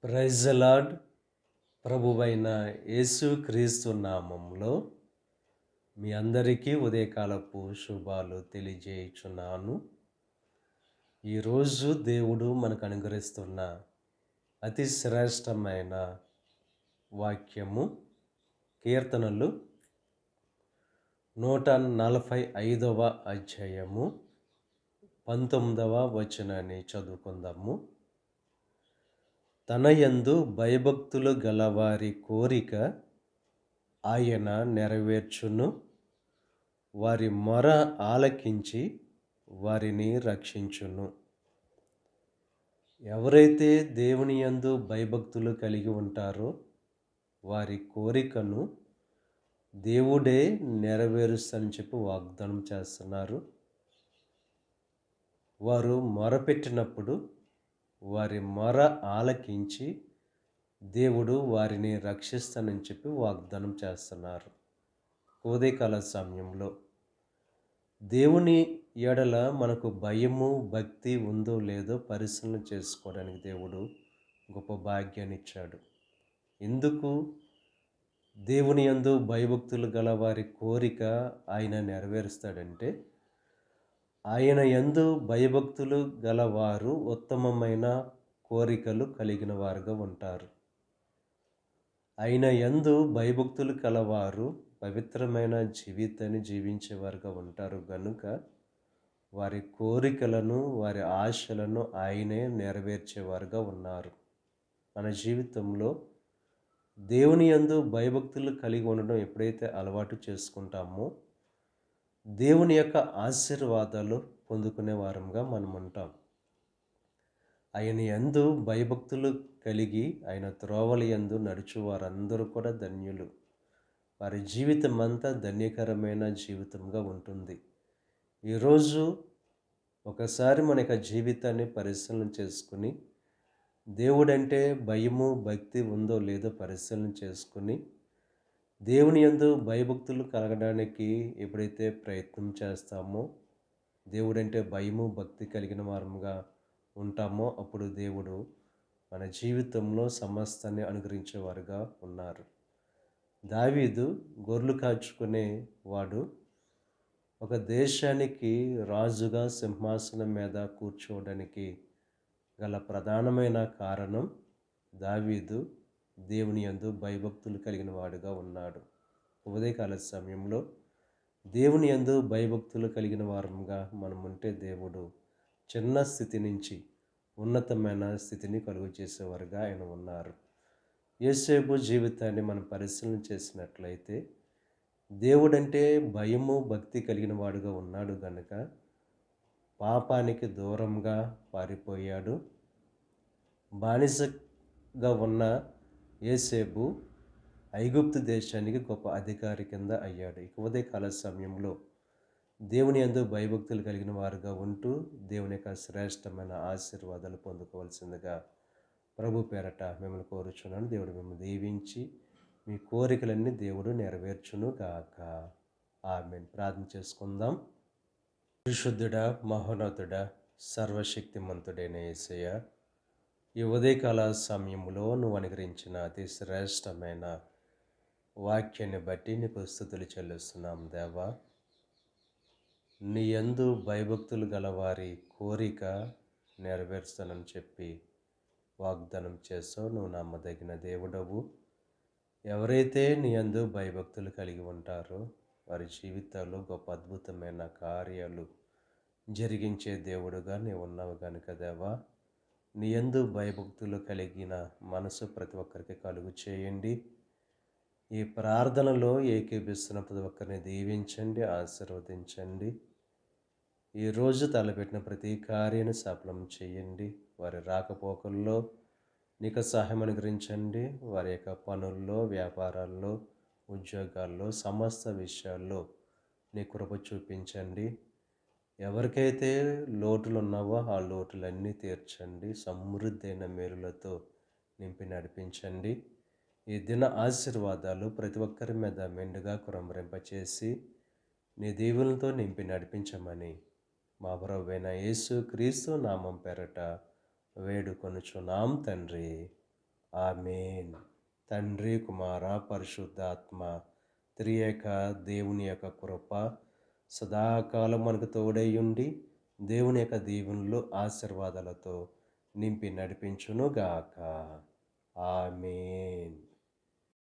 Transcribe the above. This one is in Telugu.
Praise the lord. ప్రభువైన యేసు క్రీస్తు నామంలో మీ అందరికీ ఉదయకాలపు శుభాలు తెలియజేయుచున్నాను. ఈరోజు దేవుడు మనకు అనుగ్రహిస్తున్న అతి శ్రేష్టమైన వాక్యము కీర్తనలు 145వ అధ్యాయము 19వ వచనాన్ని చదువుకుందాము. తన యందు భయభక్తులు గలవారి కోరిక ఆయన నెరవేర్చును, వారి మొర ఆలకించి వారిని రక్షించును. ఎవరైతే దేవుని యందు భయభక్తులు కలిగి ఉంటారో వారి కోరికను దేవుడే నెరవేరుస్తానని చెప్పి వాగ్దానం చేస్తున్నారు. వారు మొరపెట్టినప్పుడు వారి మొర ఆలకించి దేవుడు వారిని రక్షిస్తానని చెప్పి వాగ్దానం చేస్తున్నారు. ఉదయకాల సమయంలో దేవుని ఎడల మనకు భయము భక్తి ఉందో లేదో పరిశీలన చేసుకోవడానికి దేవుడు గొప్ప భాగ్యాన్ని ఇచ్చాడు. ఎందుకు దేవుని యందు భయభక్తులు గల వారి కోరిక ఆయన నెరవేరుస్తాడంటే, ఆయన యందు భయభక్తులు గలవారు ఉత్తమమైన కోరికలు కలిగిన వారుగా ఉంటారు. ఆయన యందు భయభక్తులు కలవారు పవిత్రమైన జీవితాన్ని జీవించేవారుగా ఉంటారు గనుక వారి కోరికలను వారి ఆశలను ఆయనే నెరవేర్చేవారుగా ఉన్నారు. మన జీవితంలో దేవుని యందు భయభక్తులు కలిగి ఉండడం ఎప్పుడైతే అలవాటు చేసుకుంటామో దేవుని యొక్క ఆశీర్వాదాలు పొందుకునే వారంగా మనం ఉంటాం. ఆయన యందు భయభక్తులు కలిగి ఆయన త్రోవల యందు నడుచు వారందరూ కూడా ధన్యులు. వారి జీవితం అంతా ధన్యకరమైన జీవితంగా ఉంటుంది. ఈరోజు ఒకసారి మన యొక్క జీవితాన్ని పరిశీలన చేసుకుని దేవుడంటే భయము భక్తి ఉందో లేదో పరిశీలన చేసుకుని దేవుని యందు భయభక్తులు కలగడానికి ఎప్పుడైతే ప్రయత్నం చేస్తామో, దేవుడంటే భయము భక్తి కలిగిన వారముగా ఉంటామో అప్పుడు దేవుడు మన జీవితంలో సమస్తాన్ని అనుగ్రహించేవారుగా ఉన్నారు. దావీదు గొర్రెలు కాచుకునే వాడు ఒక దేశానికి రాజుగా సింహాసనం మీద కూర్చోవడానికి గల ప్రధానమైన కారణం దావీదు దేవుని యందు భయభక్తులు కలిగిన వాడుగా ఉన్నాడు. ఉదయకాల సమయంలో దేవుని యందు భయభక్తులు కలిగిన వారంగా మనం ఉంటే దేవుడు చిన్న స్థితి నుంచి ఉన్నతమైన స్థితిని కలుగు చేసేవారుగా ఆయన ఉన్నారు. యోసేపు జీవితాన్ని మనం పరిశీలన చేసినట్లయితే దేవుడంటే భయము భక్తి కలిగిన వాడుగా ఉన్నాడు గనుక పాపానికి దూరంగా పారిపోయాడు. బానిసగా ఉన్న యోసేపు ఐగుప్తు దేశానికి గొప్ప అధికారి కింద అయ్యాడు. ఇక ఉదయకాల సమయంలో దేవుని యందు భయభక్తులు కలిగిన వారుగా ఉంటూ దేవుని యొక్క శ్రేష్టమైన ఆశీర్వాదాలు పొందుకోవాల్సిందిగా ప్రభు పేరట మిమ్మల్ని కోరుచున్నాను. దేవుడు మిమ్మల్ని దీవించి మీ కోరికలన్నీ దేవుడు నెరవేర్చును గాక. ఆమేన్. ప్రార్థన చేసుకుందాం. పరిశుద్ధుడా, మహోన్నతుడా, సర్వశక్తిమంతుడైన యేసయ్య, ఈ ఉదయకాల సమయంలో నువ్వు అనుగ్రహించిన అతి శ్రేష్టమైన వాక్యాన్ని బట్టి నీకు స్తుతులు చెల్లిస్తున్నాం దేవా. నీ యందు భయభక్తులు గలవారి కోరిక నెరవేరుస్తానని చెప్పి వాగ్దానం చేసావు. నువ్వు నమ్మదగిన దేవుడవు. ఎవరైతే నీ యందు భయభక్తులు కలిగి ఉంటారో వారి జీవితాల్లో గొప్ప అద్భుతమైన కార్యాలు జరిగించే దేవుడుగా నీవు ఉన్నావు కనుక దేవా, నీ యందు భయభక్తులు కలిగిన మనసు ప్రతి ఒక్కరికి కలుగు చేయండి. ఈ ప్రార్థనలో ఏకీభిస్తున్న ప్రతి ఒక్కరిని దీవించండి, ఆశీర్వదించండి. ఈరోజు తలపెట్టిన ప్రతి కార్యాన్ని సఫలం చేయండి. వారి రాకపోకల్లో నీకు సహాయం అనుగ్రహించండి. వారి యొక్క పనుల్లో, వ్యాపారాల్లో, ఉద్యోగాల్లో, సమస్త విషయాల్లో నీ కృప చూపించండి. ఎవరికైతే లోటులు ఉన్నావో ఆ లోటులన్నీ తీర్చండి. సమృద్ధైన మేలులతో నింపి నడిపించండి. ఈ దిన ఆశీర్వాదాలు ప్రతి ఒక్కరి మీద మెండుగా కురంభరింపచేసి నీ దీవులతో నింపి నడిపించమని మా ప్రభువైన యేసు క్రీస్తు నామం పేరట వేడుకొనుచున్నాం తండ్రి. ఆమేన్. తండ్రి, కుమార, పరిశుద్ధాత్మ త్రియేక దేవుని యొక్క కృప సదాకాలం మనకు తోడై ఉండి దేవుని యొక్క దీవెనలు ఆశీర్వాదాలతో నింపి నడిపించునుగాక. ఆమేన్.